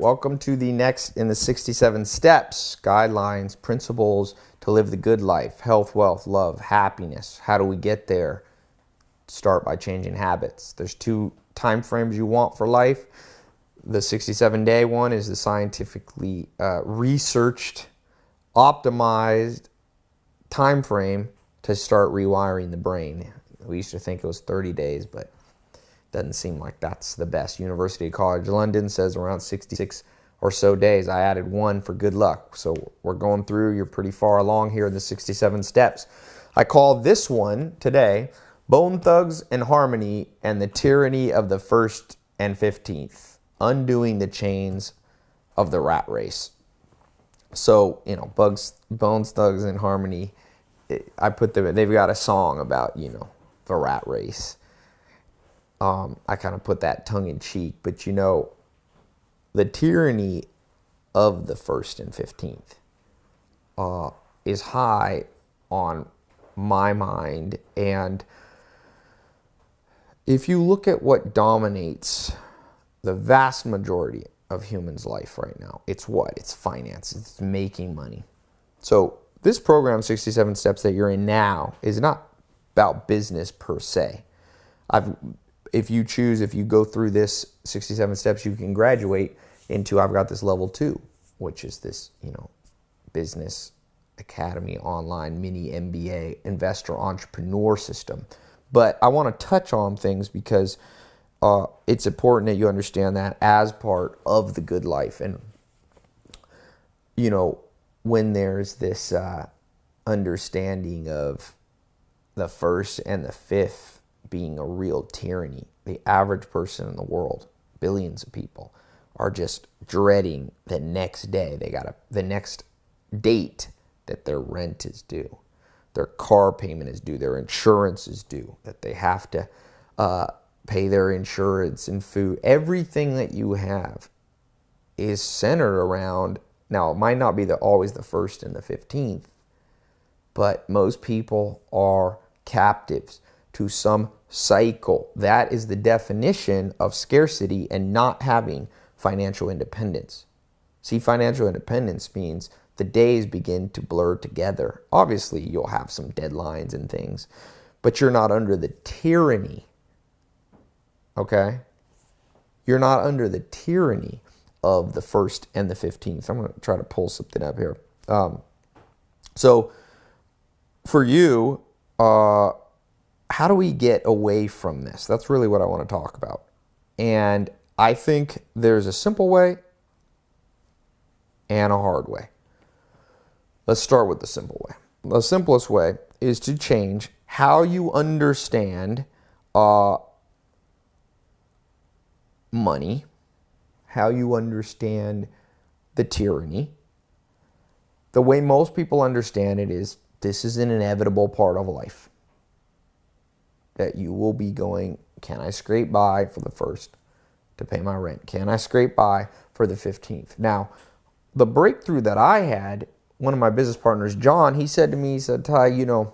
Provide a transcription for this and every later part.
welcome to the next in the 67 steps, guidelines, principles to live the good life, health, wealth, love, happiness. How do we get there? Start by changing habits. There's 2 time frames you want for life. The 67-day one is the scientifically researched, optimized time frame to start rewiring the brain. We used to think it was 30 days, but doesn't seem like that's the best. University College London says around 66 or so days. I added 1 for good luck. So we're going through. You're pretty far along here in the 67 steps. I call this one today, Bone Thugs and Harmony and the Tyranny of the 1st and 15th, Undoing the Chains of the Rat Race. So, Bones, Thugs, and Harmony, they've got a song about, the rat race. I kind of put that tongue in cheek, but the tyranny of the 1st and 15th is high on my mind. And if you look at what dominates the vast majority of humans' life right now, it's what? It's finance. It's making money. So this program, 67 Steps, that you're in now is not about business per se. If you go through this 67 steps, you can graduate into, I've got this level 2, which is this, business academy online mini MBA investor entrepreneur system. But I want to touch on things because it's important that you understand that as part of the good life. And, when there's this understanding of the 1st and the 5th being a real tyranny, the average person in the world, billions of people, are just dreading the next day. The next date that their rent is due, their car payment is due, their insurance is due, that they have to pay their insurance and food. Everything that you have is centered around, now it might not be always the 1st and the 15th, but most people are captives to some cycle. That is the definition of scarcity and not having financial independence. See, financial independence means the days begin to blur together. Obviously, you'll have some deadlines and things, but you're not under the tyranny, okay? You're not under the tyranny of the 1st and the 15th. I'm going to try to pull something up here. So for you, how do we get away from this? That's really what I want to talk about. And I think there's a simple way and a hard way. Let's start with the simple way. The simplest way is to change how you understand money, how you understand the tyranny. The way most people understand it is this is an inevitable part of life. That you will be going, can I scrape by for the 1st to pay my rent? Can I scrape by for the 15th? Now, the breakthrough that I had, one of my business partners, John, he said to me, Tai,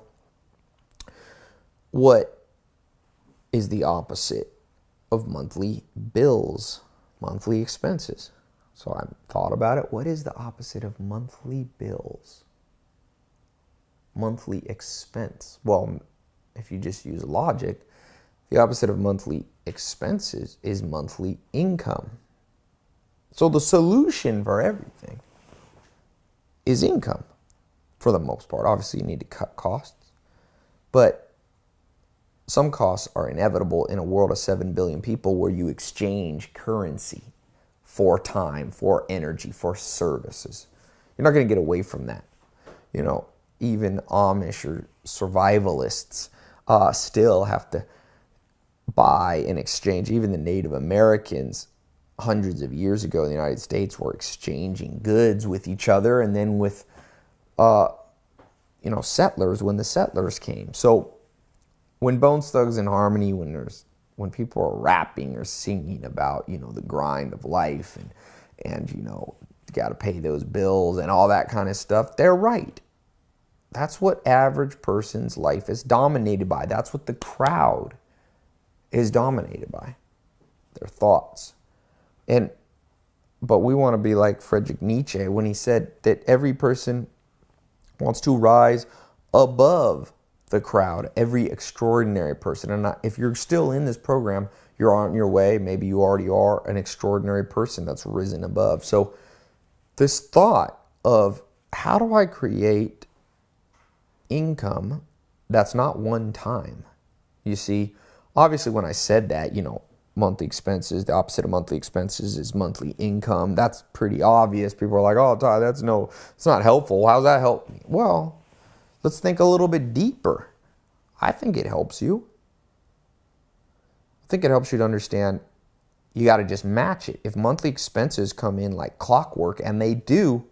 what is the opposite of monthly bills, monthly expenses? So I thought about it. What is the opposite of monthly bills? Monthly expense. Well, if you just use logic, the opposite of monthly expenses is monthly income. So the solution for everything is income for the most part. Obviously, you need to cut costs, but some costs are inevitable in a world of 7 billion people where you exchange currency for time, for energy, for services. You're not going to get away from that. Even Amish or survivalists still have to buy and exchange. Even the Native Americans hundreds of years ago in the United States were exchanging goods with each other and then with settlers when the settlers came. So when Bones, Thugs, and Harmony, when people are rapping or singing about, the grind of life and you got to pay those bills and all that kind of stuff, they're right. That's what average person's life is dominated by. That's what the crowd is dominated by. Their thoughts. And but we want to be like Friedrich Nietzsche when he said that every person wants to rise above the crowd, every extraordinary person. And if you're still in this program, you're on your way. Maybe you already are an extraordinary person that's risen above. So this thought of how do I create income that's not one time? You see, obviously when I said that, monthly expenses, the opposite of monthly expenses is monthly income. That's pretty obvious. People are like, oh, Ty, it's not helpful. How's that help me? Well, let's think a little bit deeper. I think it helps you. I think it helps you to understand you got to just match it. If monthly expenses come in like clockwork, and they do,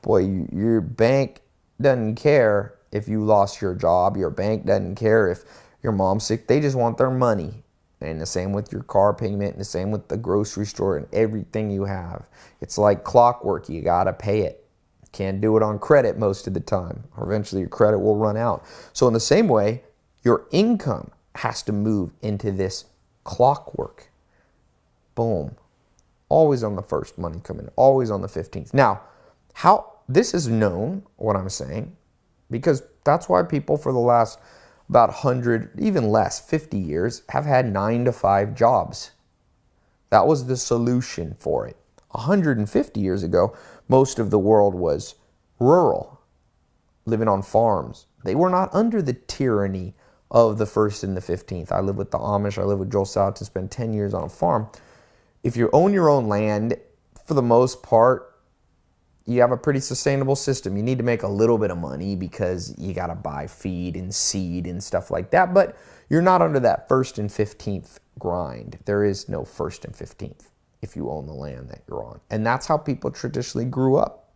boy, your bank doesn't care if you lost your job. Your bank doesn't care if your mom's sick. They just want their money. And the same with your car payment, and the same with the grocery store and everything you have. It's like clockwork. You got to pay it. Can't do it on credit most of the time, or eventually your credit will run out. So in the same way, your income has to move into this clockwork. Boom. Always on the first, money coming in. Always on the 15th. Now, how this is known, what I'm saying, because that's why people for the last about 100, even less, 50 years, have had 9-to-5 jobs. That was the solution for it. 150 years ago, most of the world was rural, living on farms. They were not under the tyranny of the 1st and the 15th. I live with the Amish. I live with Joel Salatin to spend 10 years on a farm. If you own your own land, for the most part, you have a pretty sustainable system. You need to make a little bit of money because you got to buy feed and seed and stuff like that. But you're not under that 1st and 15th grind. There is no 1st and 15th if you own the land that you're on. And that's how people traditionally grew up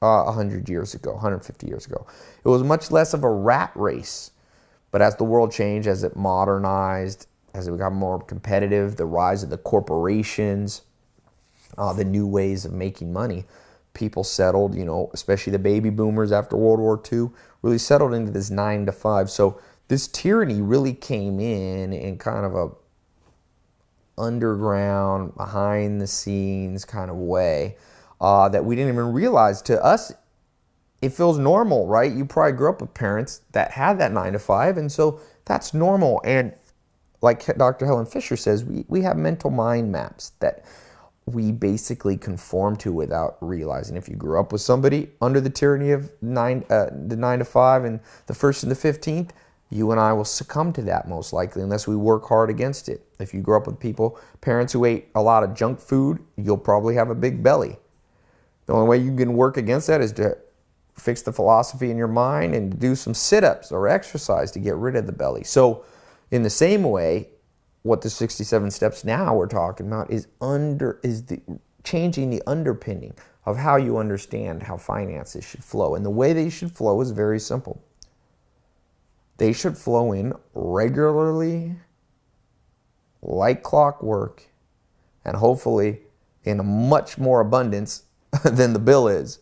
100 years ago, 150 years ago. It was much less of a rat race. But as the world changed, as it modernized, as it got more competitive, the rise of the corporations, the new ways of making money, people settled, especially the baby boomers after World War II, really settled into this 9-to-5. So this tyranny really came in kind of a underground, behind the scenes kind of way that we didn't even realize. To us, it feels normal, right? You probably grew up with parents that had that 9-to-5, and so that's normal. And like Dr. Helen Fisher says, we have mental mind maps that we basically conform to without realizing. If you grew up with somebody under the tyranny of the 9-to-5 and the 1st and the 15th, you and I will succumb to that most likely unless we work hard against it. If you grew up with parents who ate a lot of junk food, you'll probably have a big belly. The only way you can work against that is to fix the philosophy in your mind and do some sit-ups or exercise to get rid of the belly. So in the same way, what the 67 steps now we're talking about is changing the underpinning of how you understand how finances should flow. And the way they should flow is very simple. They should flow in regularly, like clockwork, and hopefully in a much more abundance than the bill is.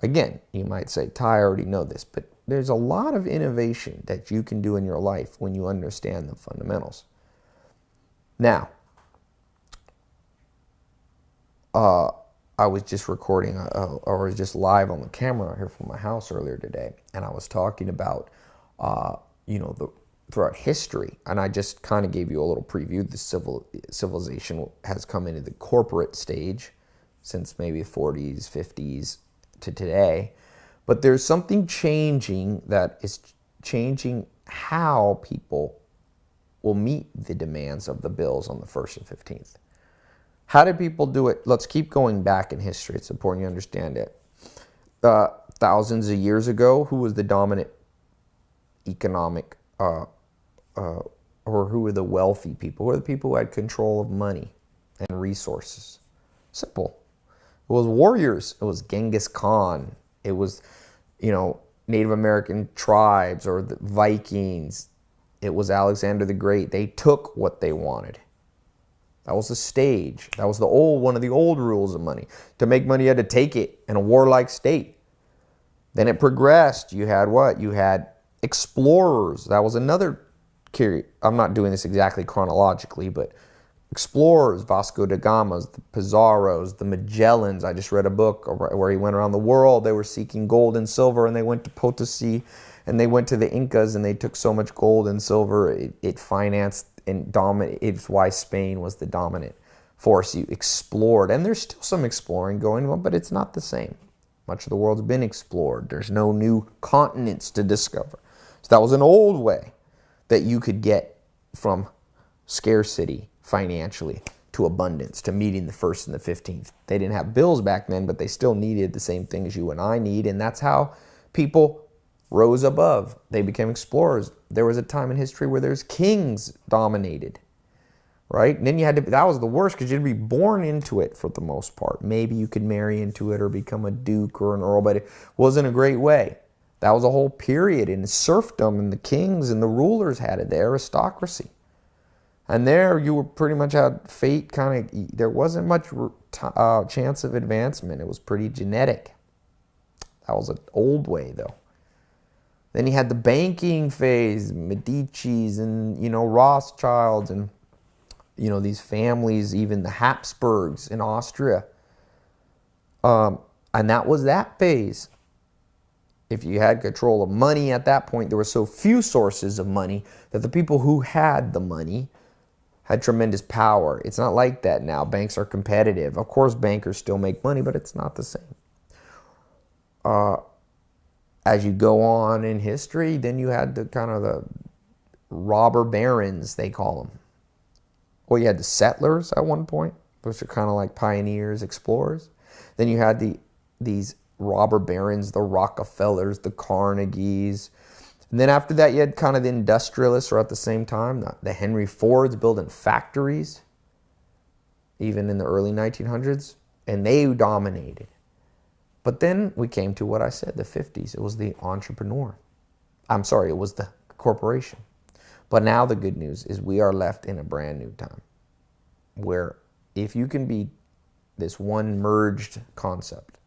Again, you might say, Ty, I already know this, but there's a lot of innovation that you can do in your life when you understand the fundamentals. Now, I was just recording, or was just live on the camera here from my house earlier today, and I was talking about, throughout history, and I just kind of gave you a little preview. The civilization has come into the corporate stage since maybe the 40s, 50s to today, but there's something changing that is changing how people will meet the demands of the bills on the 1st and 15th. How did people do it? Let's keep going back in history. It's important you understand it. Thousands of years ago, who was the dominant economic, or who were the wealthy people? Who were the people who had control of money and resources? Simple. It was warriors. It was Genghis Khan. It was, Native American tribes or the Vikings. It was Alexander the Great. They took what they wanted. That was the stage. That was one of the old rules of money. To make money, you had to take it in a warlike state. Then it progressed. You had what? You had explorers. That was another. I'm not doing this exactly chronologically, but explorers, Vasco da Gama's, the Pizarros, the Magellans. I just read a book where he went around the world. They were seeking gold and silver, and they went to Potosi, and they went to the Incas, and they took so much gold and silver, it financed and dominated. It's why Spain was the dominant force. You explored, and there's still some exploring going on, but it's not the same. Much of the world's been explored. There's no new continents to discover. So that was an old way that you could get from scarcity financially to abundance, to meeting the 1st and the 15th. They didn't have bills back then, but they still needed the same things you and I need, and that's how people rose above. They became explorers. There was a time in history where there's kings dominated, right? And then you had to, that was the worst, because you had to be born into it for the most part. Maybe you could marry into it or become a duke or an earl, but it wasn't a great way. That was a whole period in serfdom, and the kings and the rulers had it, the aristocracy. And there you were pretty much had fate kind of, there wasn't much chance of advancement. It was pretty genetic. That was an old way though. Then you had the banking phase, Medici's and, Rothschilds and, these families, even the Habsburgs in Austria. And that was that phase. If you had control of money at that point, there were so few sources of money that the people who had the money had tremendous power. It's not like that now. Banks are competitive. Of course, bankers still make money, but it's not the same. As you go on in history, then you had the kind of the robber barons, they call them. Or you had the settlers at one point, which are kind of like pioneers, explorers. Then you had these robber barons, the Rockefellers, the Carnegies. And then after that, you had kind of the industrialists, or at the same time, the Henry Fords building factories, even in the early 1900s, and they dominated. But then we came to what I said, the 50s. It was the entrepreneur. I'm sorry, it was the corporation. But now the good news is we are left in a brand new time where if you can be this one merged concept,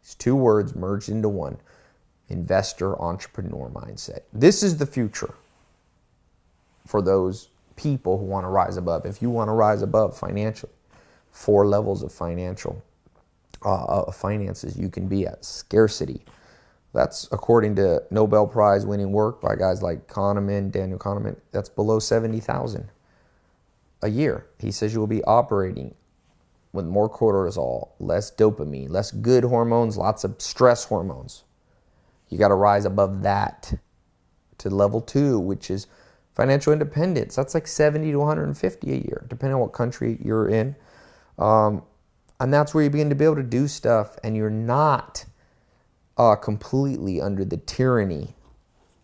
these two words merged into one, investor, entrepreneur mindset. This is the future for those people who want to rise above. If you want to rise above financially, 4 levels of finances you can be at. Scarcity. That's according to Nobel Prize winning work by guys like Daniel Kahneman. That's below 70,000 a year. He says you will be operating with more cortisol, less dopamine, less good hormones, lots of stress hormones. You got to rise above that to level 2, which is financial independence. That's like 70 to 150 a year, depending on what country you're in. And that's where you begin to be able to do stuff, and you're not completely under the tyranny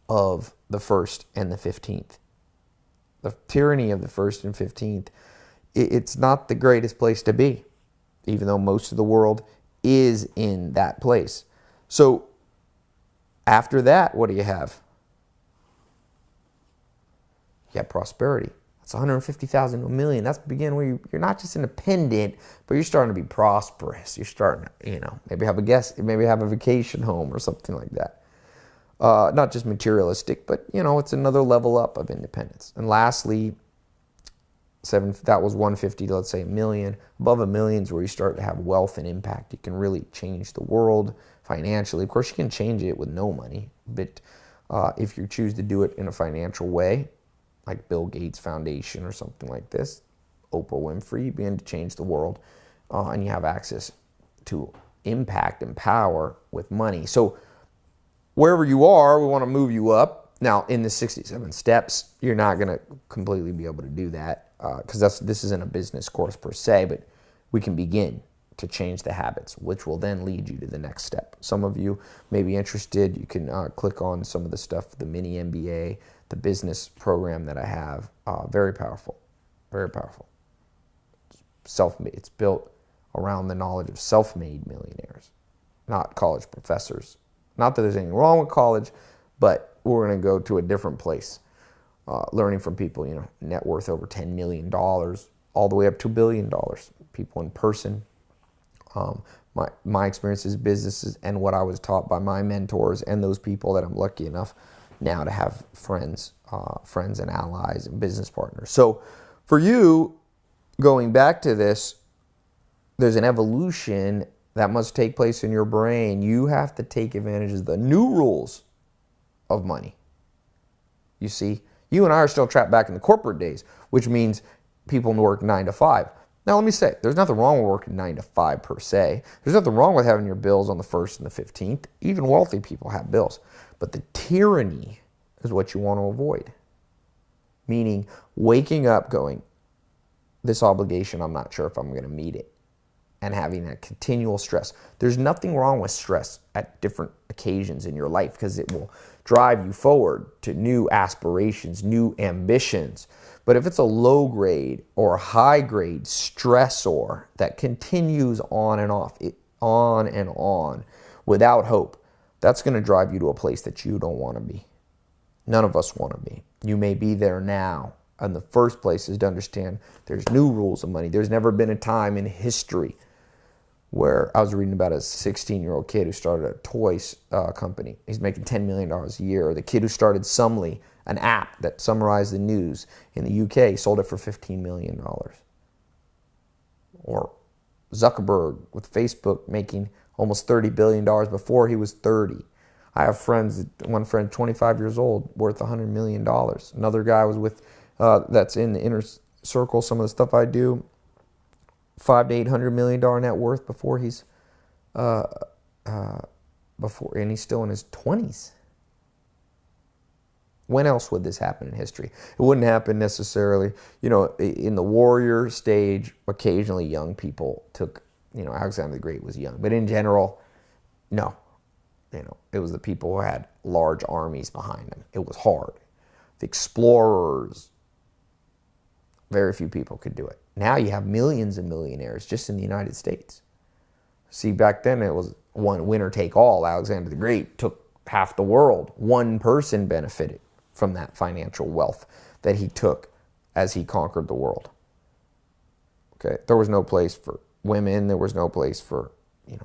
of the 1st and the 15th. The tyranny of the 1st and 15th, it's not the greatest place to be, even though most of the world is in that place. So after that, what do you have? You have prosperity. That's 150,000 to 1 million. That's the beginning where you're not just independent, but you're starting to be prosperous. You're starting to, maybe have a vacation home or something like that. Not just materialistic, but, it's another level up of independence. And lastly, that was 150 to, let's say, 1 million. Above 1 million is where you start to have wealth and impact. You can really change the world financially. Of course, you can change it with no money, but if you choose to do it in a financial way, like Bill Gates Foundation or something like this, Oprah Winfrey, you begin to change the world, and you have access to impact and power with money. So wherever you are, we want to move you up. Now, in the 67 steps, you're not going to completely be able to do that because this isn't a business course per se, but we can begin to change the habits, which will then lead you to the next step. Some of you may be interested. You can click on some of the stuff, the mini MBA, the business program that I have. Very powerful, very powerful. Self-made. It's built around the knowledge of self-made millionaires, not college professors. Not that there's anything wrong with college, but we're going to go to a different place, learning from people, net worth over $10 million, all the way up to $1 billion, people in person. My experiences, businesses, and what I was taught by my mentors and those people that I'm lucky enough now to have friends and allies and business partners. So for you, going back to this, there's an evolution that must take place in your brain. You have to take advantage of the new rules of money. You see, you and I are still trapped back in the corporate days, which means people work 9 to 5. Now, let me say, there's nothing wrong with working 9 to 5 per se. There's nothing wrong with having your bills on the 1st and the 15th. Even wealthy people have bills. But the tyranny is what you want to avoid. Meaning, waking up going, this obligation, I'm not sure if I'm going to meet it. And having that continual stress. There's nothing wrong with stress at different occasions in your life because it will drive you forward to new aspirations, new ambitions. But if it's a low grade or a high grade stressor that continues on and on without hope, that's going to drive you to a place that you don't want to be. None of us want to be. You may be there now. And the first place is to understand there's new rules of money. There's never been a time in history where I was reading about a 16-year-old kid who started a toys company. He's making $10 million a year. Or the kid who started Sumly, an app that summarized the news in the UK, sold it for $15 million. Or Zuckerberg with Facebook making almost $30 billion before he was 30. I have friends, one friend 25 years old, worth $100 million. Another guy was with, that's in the inner circle, some of the stuff I do, $500 to $800 million net worth before he's and he's still in his 20s. When else would this happen in history? It wouldn't happen necessarily, in the warrior stage. Occasionally, young people took, Alexander the Great was young, but in general, no. It was the people who had large armies behind them. It was hard. The explorers, very few people could do it. Now you have millions of millionaires just in the United States. See, back then it was one winner take all. Alexander the Great took half the world. One person benefited from that financial wealth that he took as he conquered the world. Okay, there was no place for women. There was no place for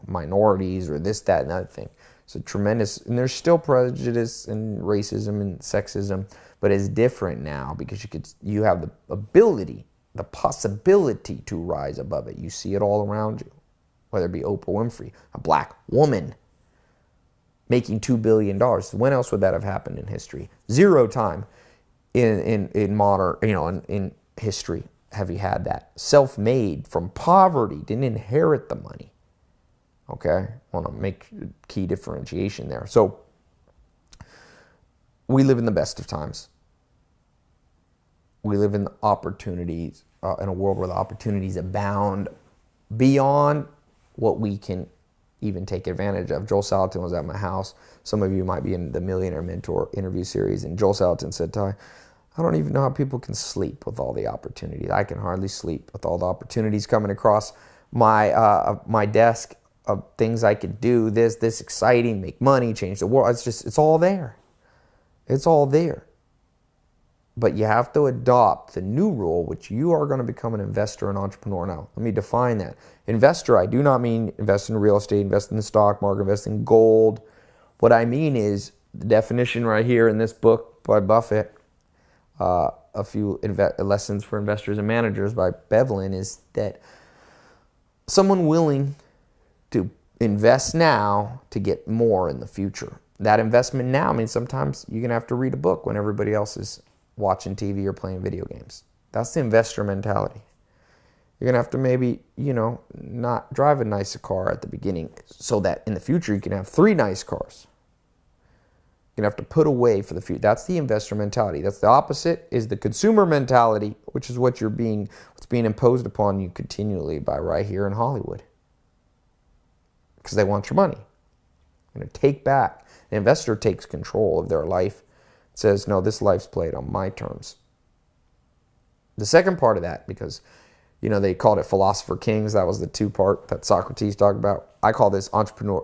minorities or this, that, and that thing. So tremendous, and there's still prejudice and racism and sexism, but it's different now because you have the ability, the possibility to rise above it. You see it all around you, whether it be Oprah Winfrey, a black woman making $2 billion. When else would that have happened in history? Zero time in modern, in history have you had that. Self-made from poverty, didn't inherit the money. Okay, I want to make key differentiation there. So we live in the best of times. We live in opportunities, in a world where the opportunities abound beyond what we can even take advantage of. Joel Salatin was at my house. Some of you might be in the Millionaire Mentor interview series, and Joel Salatin said, Tai, I don't even know how people can sleep with all the opportunities. I can hardly sleep with all the opportunities coming across my desk of things I could do, this exciting, make money, change the world. It's all there. It's all there. But you have to adopt the new rule, which you are going to become an investor and entrepreneur. Now, let me define that. Investor, I do not mean invest in real estate, invest in the stock market, invest in gold. What I mean is the definition right here in this book by Buffett, a few lessons for investors and managers by Bevlin, is that someone willing to invest now to get more in the future. That investment now means sometimes you're going to have to read a book when everybody else is watching TV or playing video games. That's the investor mentality. You're going to have to maybe, not drive a nicer car at the beginning so that in the future you can have 3 nice cars. You're going to have to put away for the future. That's the investor mentality. That's the opposite is the consumer mentality, which is what's being imposed upon you continually by right here in Hollywood. Because they want your money. You're going to take back. An investor takes control of their life. Says, no, this life's played on my terms. The second part of that, because, they called it Philosopher Kings. That was the 2-part that Socrates talked about. I call this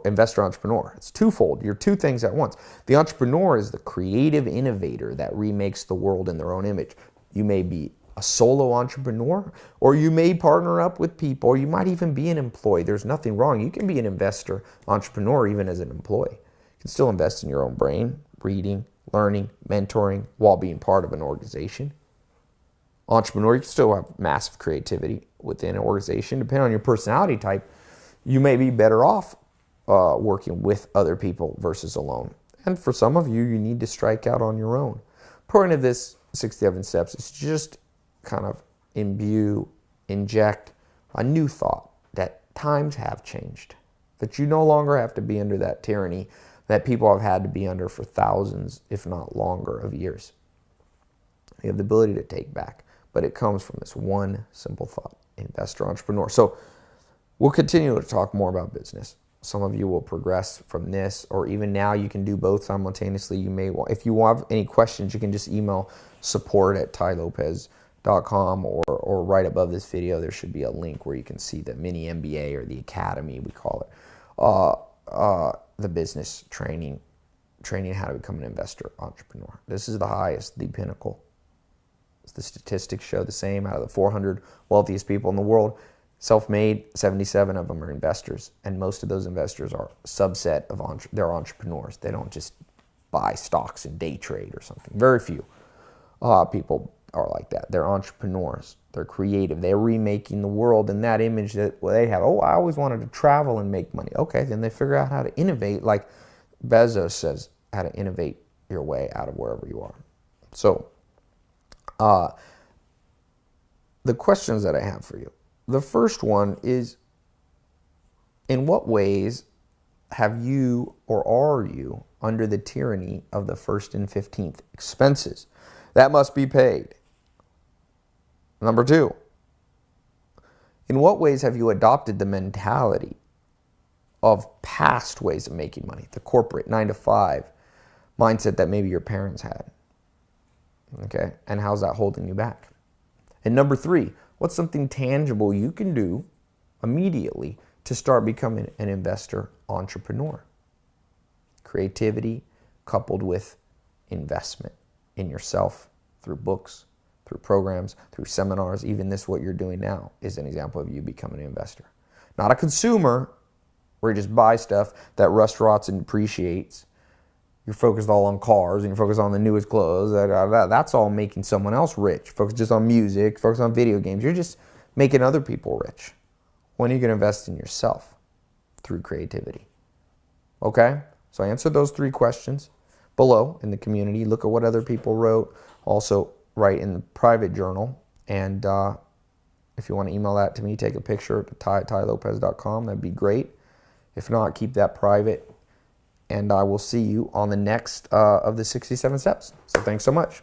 investor entrepreneur. It's twofold. You're 2 things at once. The entrepreneur is the creative innovator that remakes the world in their own image. You may be a solo entrepreneur, or you may partner up with people, or you might even be an employee. There's nothing wrong. You can be an investor entrepreneur even as an employee. You can still invest in your own brain, reading, learning, mentoring, while being part of an organization. entrepreneur. You can still have massive creativity within an organization. Depending on your personality type, you may be better off working with other people versus alone. And for some of you, you need to strike out on your own. Point of this 67 steps is just kind of inject a new thought that times have changed, that you no longer have to be under that tyranny that people have had to be under for thousands, if not longer, of years. You have the ability to take back, but it comes from this one simple thought: investor, entrepreneur. So we'll continue to talk more about business. Some of you will progress from this, or even now you can do both simultaneously. You may want, if you have any questions, you can just email support@tailopez.com, or right above this video, there should be a link where you can see the mini MBA, or the academy, we call it, the business training how to become an investor entrepreneur. This is the highest, the pinnacle. The statistics show the same. Out of the 400 wealthiest people in the world, self-made, 77 of them are investors, and most of those investors are a subset of they're entrepreneurs. They don't just buy stocks and day trade or something. Very few people are like that. They're entrepreneurs. They're creative. They're remaking the world in that image that they have. Oh, I always wanted to travel and make money. Okay, then they figure out how to innovate, like Bezos says, how to innovate your way out of wherever you are. So the questions that I have for you. The first one is, in what ways have you, or are you, under the tyranny of the 1st and 15th? Expenses that must be paid. Number 2, in what ways have you adopted the mentality of past ways of making money, the corporate 9-to-5 mindset that maybe your parents had? Okay, and how's that holding you back? And number 3, what's something tangible you can do immediately to start becoming an investor entrepreneur? Creativity coupled with investment in yourself through books, through programs, through seminars. Even this, what you're doing now, is an example of you becoming an investor. Not a consumer where you just buy stuff that rust, rots, and depreciates. You're focused all on cars, and you're focused on the newest clothes. That's all making someone else rich. Focus just on music, focus on video games. You're just making other people rich. When are you going to invest in yourself? Through creativity. Okay? So answer those 3 questions below in the community. Look at what other people wrote. Also, write in the private journal. And if you want to email that to me, take a picture to tailopez.com. That'd be great. If not, keep that private. And I will see you on the next of the 67 steps. So thanks so much.